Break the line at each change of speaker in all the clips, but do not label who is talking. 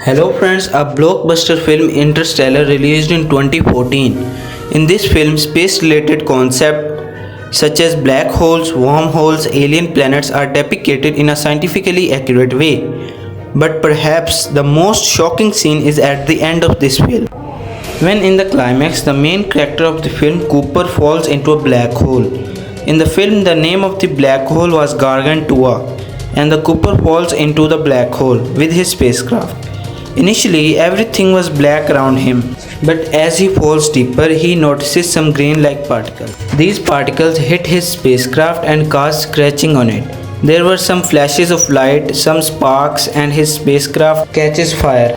Hello friends, a blockbuster film Interstellar released in 2014. In this film, space-related concepts such as black holes, wormholes, alien planets are depicted in a scientifically accurate way. But perhaps the most shocking scene is at the end of this film. When in the climax, the main character of the film, Cooper, falls into a black hole. In the film, the name of the black hole was Gargantua, and the Cooper falls into the black hole with his spacecraft. Initially, everything was black around him, but as he falls deeper, he notices some grain-like particles. These particles hit his spacecraft and cause scratching on it. There were some flashes of light, some sparks, and his spacecraft catches fire.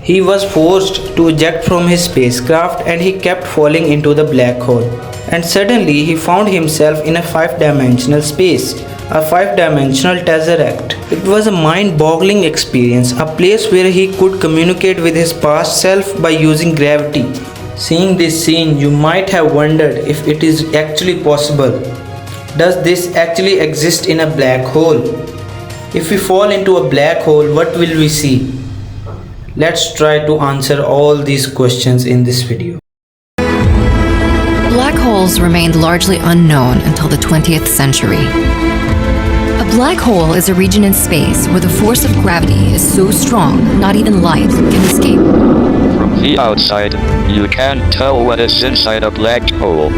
He was forced to eject from his spacecraft and he kept falling into the black hole. And suddenly he found himself in a five-dimensional space, a five-dimensional tesseract. It was a mind-boggling experience, a place where he could communicate with his past self by using gravity. Seeing this scene, you might have wondered if it is actually possible. Does this actually exist in a black hole? If we fall into a black hole, what will we see? Let's try to answer all these questions in this video.
Black holes remained largely unknown until the 20th century. A black hole is a region in space where the force of gravity is so strong not even light can escape.
From the outside, you can't tell what is inside a black hole.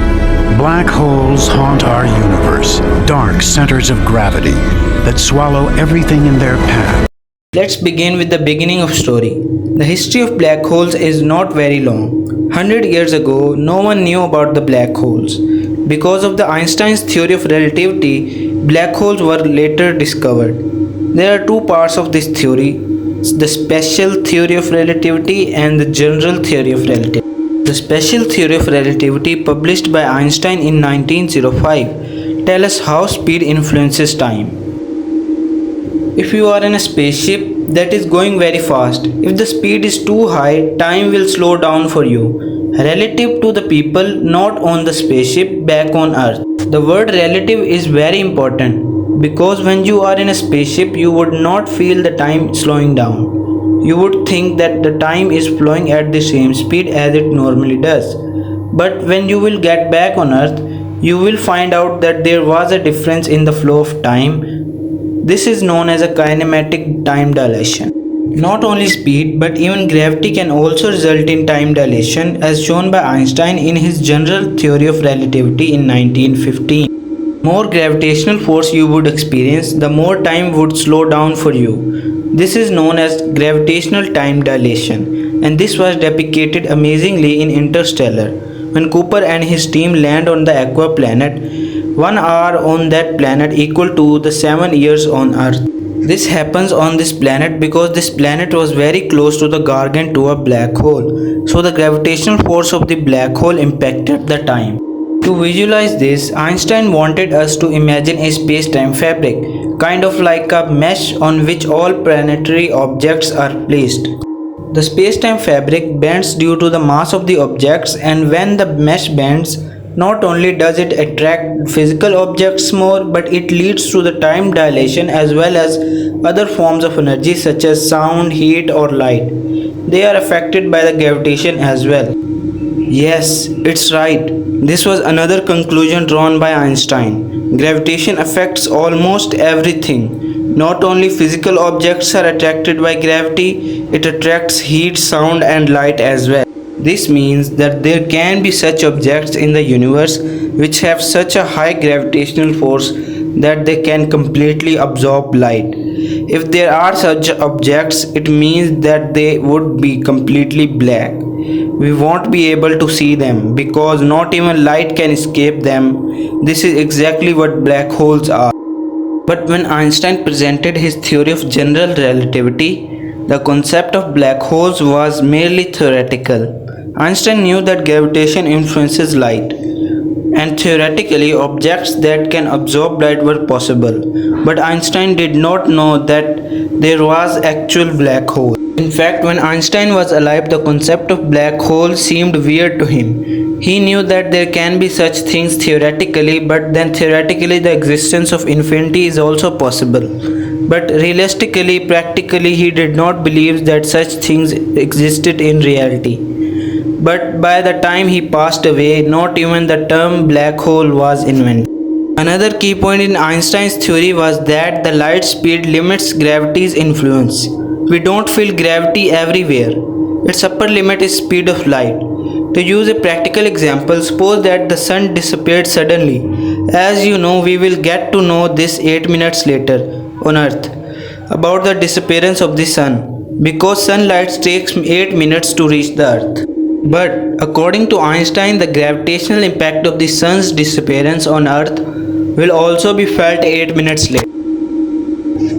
Black holes haunt our universe, dark centers of gravity that swallow everything in their path.
Let's begin with the beginning of story. The history of black holes is not very long. 100 years ago, no one knew about the black holes. Because of the Einstein's theory of relativity, black holes were later discovered. There are two parts of this theory, the special theory of relativity and the general theory of relativity. The special theory of relativity, published by Einstein in 1905, tells us how speed influences time. If you are in a spaceship that is going very fast, if the speed is too high, time will slow down for you, relative to the people not on the spaceship back on Earth. The word relative is very important because when you are in a spaceship, you would not feel the time slowing down. You would think that the time is flowing at the same speed as it normally does. But when you will get back on Earth, you will find out that there was a difference in the flow of time. This is known as a kinematic time dilation. Not only speed, but even gravity can also result in time dilation, as shown by Einstein in his general theory of relativity in 1915. More gravitational force you would experience, the more time would slow down for you. This is known as gravitational time dilation, and this was depicted amazingly in Interstellar. When Cooper and his team land on the Aqua planet, 1 hour on that planet equal to the 7 years on Earth. This happens on this planet because this planet was very close to the Gargantua black hole, so the gravitational force of the black hole impacted the time. To visualize this, Einstein wanted us to imagine a space-time fabric, kind of like a mesh on which all planetary objects are placed. The space-time fabric bends due to the mass of the objects, and when the mesh bends, not only does it attract physical objects more, but it leads to the time dilation as well as other forms of energy such as sound, heat or light. They are affected by the gravitation as well. Yes, it's right. This was another conclusion drawn by Einstein. Gravitation affects almost everything. Not only physical objects are attracted by gravity, it attracts heat, sound and light as well. This means that there can be such objects in the universe which have such a high gravitational force that they can completely absorb light. If there are such objects, it means that they would be completely black. We won't be able to see them because not even light can escape them. This is exactly what black holes are. But when Einstein presented his theory of general relativity, the concept of black holes was merely theoretical. Einstein knew that gravitation influences light, and theoretically objects that can absorb light were possible. But Einstein did not know that there was actual black hole. In fact, when Einstein was alive, the concept of black hole seemed weird to him. He knew that there can be such things theoretically, but then theoretically the existence of infinity is also possible. But realistically, practically, he did not believe that such things existed in reality. But by the time he passed away, not even the term black hole was invented. Another key point in Einstein's theory was that the light speed limits gravity's influence. We don't feel gravity everywhere. Its upper limit is speed of light. To use a practical example, suppose that the sun disappeared suddenly. As you know, we will get to know this 8 minutes later on Earth about the disappearance of the sun, because sunlight takes 8 minutes to reach the Earth. But according to Einstein, the gravitational impact of the sun's disappearance on Earth will also be felt 8 minutes later.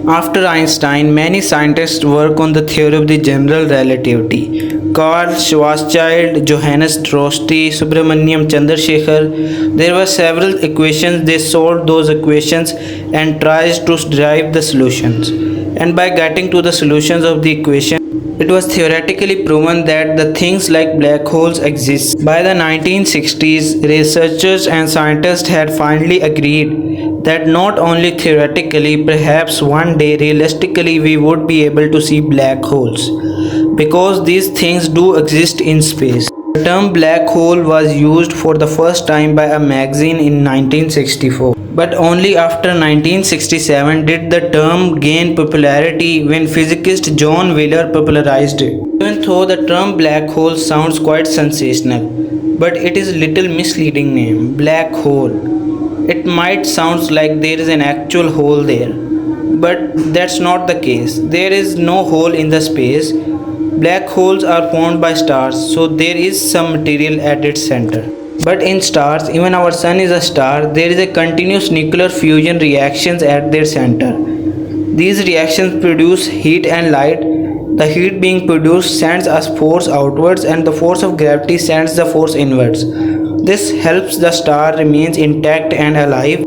After Einstein, many scientists work on the theory of the general relativity. Carl Schwarzschild, Johannes Droste, Subramaniam Chandrasekhar. There were several equations. They solved those equations and tried to derive the solutions. And by getting to the solutions of the equation, it was theoretically proven that the things like black holes exist. By the 1960s, researchers and scientists had finally agreed that not only theoretically, perhaps one day realistically we would be able to see black holes, because these things do exist in space. The term black hole was used for the first time by a magazine in 1964. But only after 1967 did the term gain popularity, when physicist John Wheeler popularized it. Even though the term black hole sounds quite sensational, but it is a little misleading name, black hole. It might sound like there is an actual hole there, but that's not the case. There is no hole in the space. Black holes are formed by stars, so there is some material at its center. But in stars, even our sun is a star, there is a continuous nuclear fusion reactions at their center. These reactions produce heat and light. The heat being produced sends a force outwards, and the force of gravity sends the force inwards. This helps the star remains intact and alive.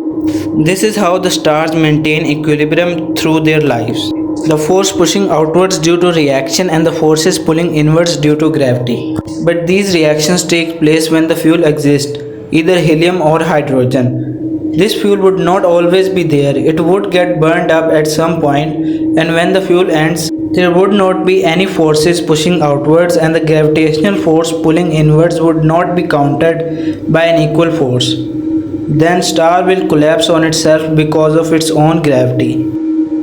This is how the stars maintain equilibrium through their lives. The force pushing outwards due to reaction and the forces pulling inwards due to gravity. But these reactions take place when the fuel exists, either helium or hydrogen. This fuel would not always be there. It would get burned up at some point, and when the fuel ends, there would not be any forces pushing outwards, and the gravitational force pulling inwards would not be countered by an equal force. Then star will collapse on itself because of its own gravity.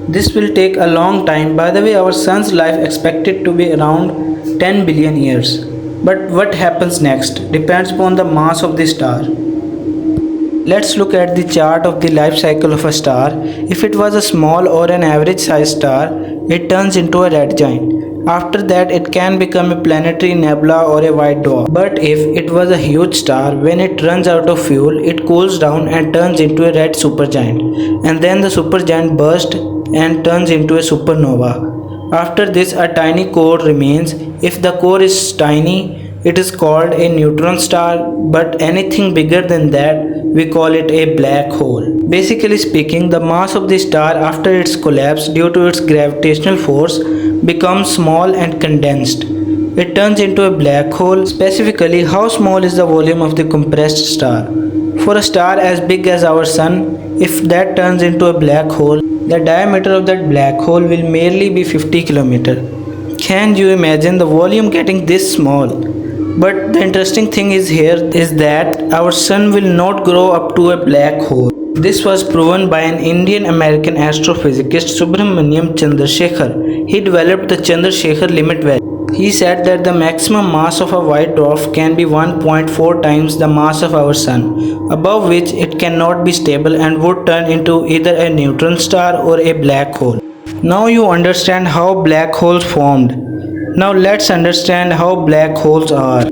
This will take a long time. By the way, our sun's life expected to be around 10 billion years. But what happens next depends upon the mass of the star. Let's look at the chart of the life cycle of a star. If it was a small or an average sized star, it turns into a red giant. After that, it can become a planetary nebula or a white dwarf. But if it was a huge star, when it runs out of fuel, it cools down and turns into a red supergiant. And then the supergiant bursts and turns into a supernova. After this, a tiny core remains. If the core is tiny, it is called a neutron star, but anything bigger than that, we call it a black hole. Basically speaking, the mass of the star after its collapse due to its gravitational force becomes small and condensed. It turns into a black hole. Specifically, how small is the volume of the compressed star? For a star as big as our sun, if that turns into a black hole, the diameter of that black hole will merely be 50 km. Can you imagine the volume getting this small? But the interesting thing is that our sun will not grow up to a black hole. This was proven by an Indian-American astrophysicist, Subramaniam Chandrasekhar. He developed the Chandrasekhar limit value. He said that the maximum mass of a white dwarf can be 1.4 times the mass of our sun, above which it cannot be stable and would turn into either a neutron star or a black hole. Now you understand how black holes formed. Now let's understand how black holes are.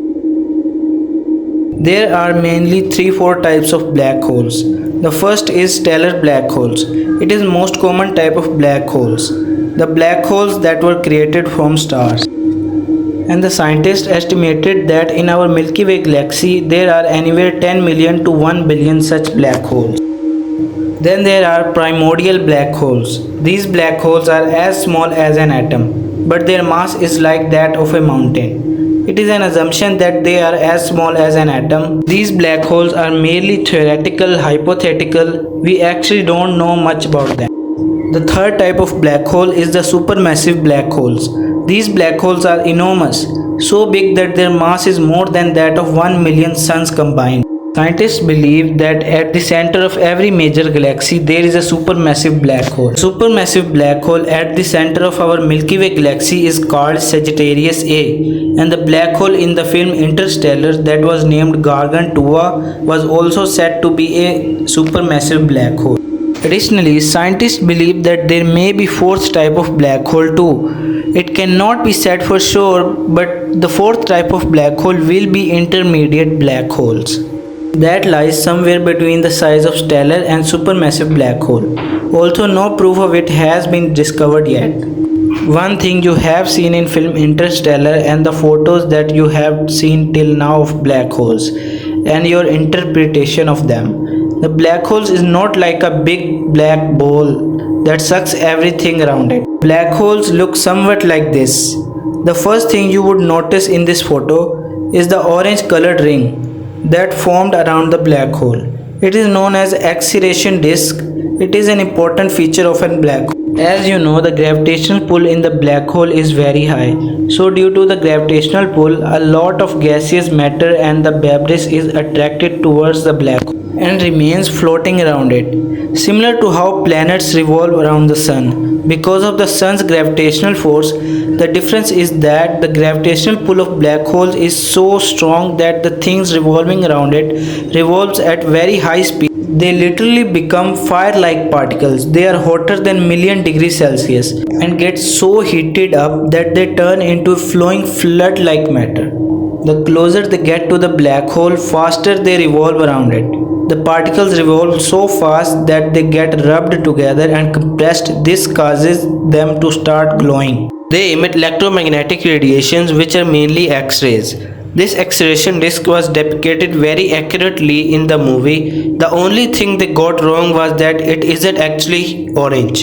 There are mainly 3-4 types of black holes. The first is stellar black holes. It is most common type of black holes. The black holes that were created from stars. And the scientists estimated that in our Milky Way galaxy there are anywhere 10 million to 1 billion such black holes. Then there are primordial black holes. These black holes are as small as an atom, but their mass is like that of a mountain. It is an assumption that they are as small as an atom. These black holes are merely theoretical, hypothetical. We actually don't know much about them. The third type of black hole is the supermassive black holes. These black holes are enormous, so big that their mass is more than that of 1 million suns combined. Scientists believe that at the center of every major galaxy there is a supermassive black hole. Supermassive black hole at the center of our Milky Way galaxy is called Sagittarius A, and the black hole in the film Interstellar that was named Gargantua was also said to be a supermassive black hole. Additionally, scientists believe that there may be fourth type of black hole too. It cannot be said for sure, but the fourth type of black hole will be intermediate black holes. That lies somewhere between the size of stellar and supermassive black hole, although no proof of it has been discovered yet. One thing you have seen in film Interstellar and the photos that you have seen till now of black holes and your interpretation of them. The black holes is not like a big black ball that sucks everything around it. Black holes look somewhat like this. The first thing you would notice in this photo is the orange colored ring that formed around the black hole. It is known as accretion disk. It is an important feature of a black hole. As you know, the gravitational pull in the black hole is very high. So due to the gravitational pull, a lot of gaseous matter and the debris is attracted towards the black hole and remains floating around it. Similar to how planets revolve around the sun. Because of the sun's gravitational force, the difference is that the gravitational pull of black holes is so strong that the things revolving around it revolves at very high speed. They literally become fire-like particles. They are hotter than million degrees Celsius and get so heated up that they turn into flowing flood-like matter. The closer they get to the black hole, faster they revolve around it. The particles revolve so fast that they get rubbed together and compressed. This causes them to start glowing. They emit electromagnetic radiations which are mainly X-rays. This accretion disk was depicted very accurately in the movie. The only thing they got wrong was that it isn't actually orange.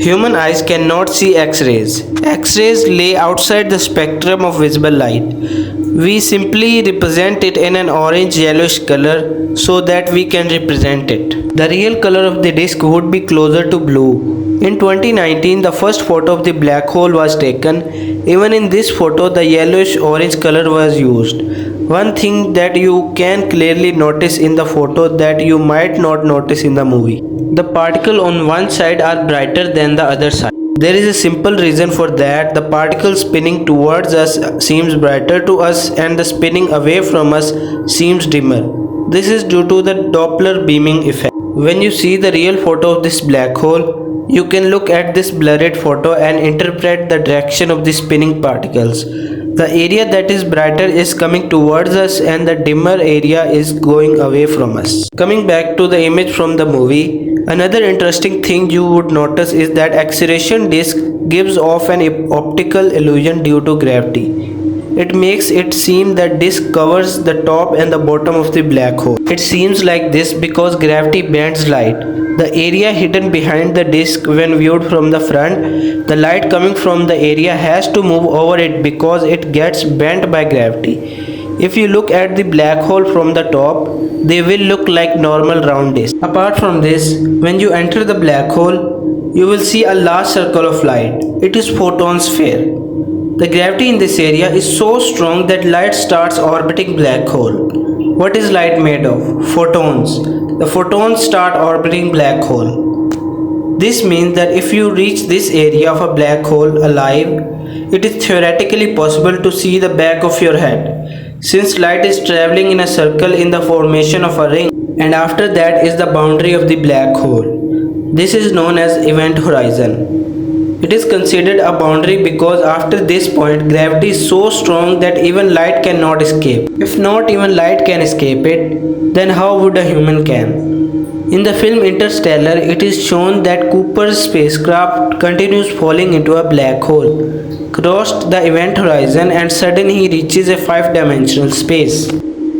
Human eyes cannot see X-rays. X-rays lay outside the spectrum of visible light. We simply represent it in an orange-yellowish color so that we can represent it. The real color of the disk would be closer to blue. In 2019, the first photo of the black hole was taken. Even in this photo, the yellowish-orange color was used. One thing that you can clearly notice in the photo that you might not notice in the movie. The particles on one side are brighter than the other side. There is a simple reason for that. The particles spinning towards us seems brighter to us and the spinning away from us seems dimmer. This is due to the Doppler beaming effect. When you see the real photo of this black hole, you can look at this blurred photo and interpret the direction of the spinning particles. The area that is brighter is coming towards us and the dimmer area is going away from us. Coming back to the image from the movie, another interesting thing you would notice is that accretion disk gives off an optical illusion due to gravity. It makes it seem that disk covers the top and the bottom of the black hole. It seems like this because gravity bends light. The area hidden behind the disk when viewed from the front, the light coming from the area has to move over it because it gets bent by gravity. If you look at the black hole from the top, they will look like normal round disks. Apart from this, when you enter the black hole, you will see a large circle of light. It is photon sphere. The gravity in this area is so strong that light starts orbiting black hole. What is light made of? Photons. The photons start orbiting black hole. This means that if you reach this area of a black hole alive, it is theoretically possible to see the back of your head, since light is traveling in a circle in the formation of a ring, and after that is the boundary of the black hole. This is known as event horizon. It is considered a boundary because after this point, gravity is so strong that even light cannot escape. If not even light can escape it, then how would a human can? In the film Interstellar, it is shown that Cooper's spacecraft continues falling into a black hole, crossed the event horizon, and suddenly he reaches a 5-dimensional space.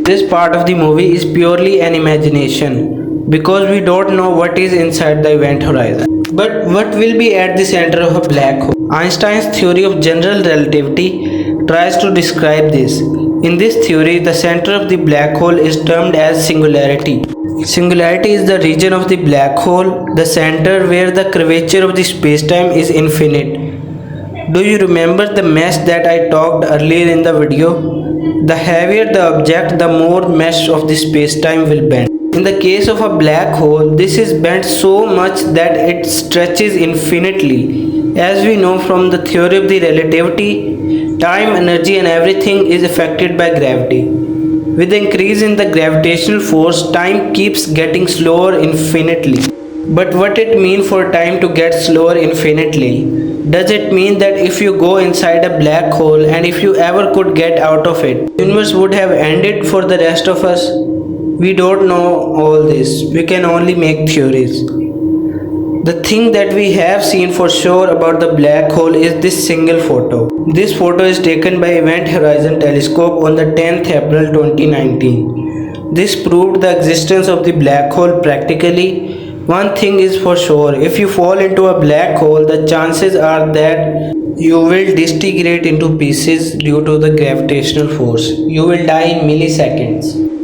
This part of the movie is purely an imagination because we don't know what is inside the event horizon. But what will be at the center of a black hole? Einstein's theory of general relativity tries to describe this. In this theory, the center of the black hole is termed as singularity. Singularity is the region of the black hole, the center where the curvature of the spacetime is infinite. Do you remember the mesh that I talked earlier in the video? The heavier the object, the more mesh of the spacetime will bend. In the case of a black hole, this is bent so much that it stretches infinitely. As we know from the theory of the relativity, time, energy and everything is affected by gravity. With the increase in the gravitational force, time keeps getting slower infinitely. But what it mean for time to get slower infinitely? Does it mean that if you go inside a black hole and if you ever could get out of it, the universe would have ended for the rest of us? We don't know all this. We can only make theories. The thing that we have seen for sure about the black hole is this single photo. This photo is taken by Event Horizon Telescope on the 10th April 2019. This proved the existence of the black hole practically. One thing is for sure, if you fall into a black hole, the chances are that you will disintegrate into pieces due to the gravitational force. You will die in milliseconds.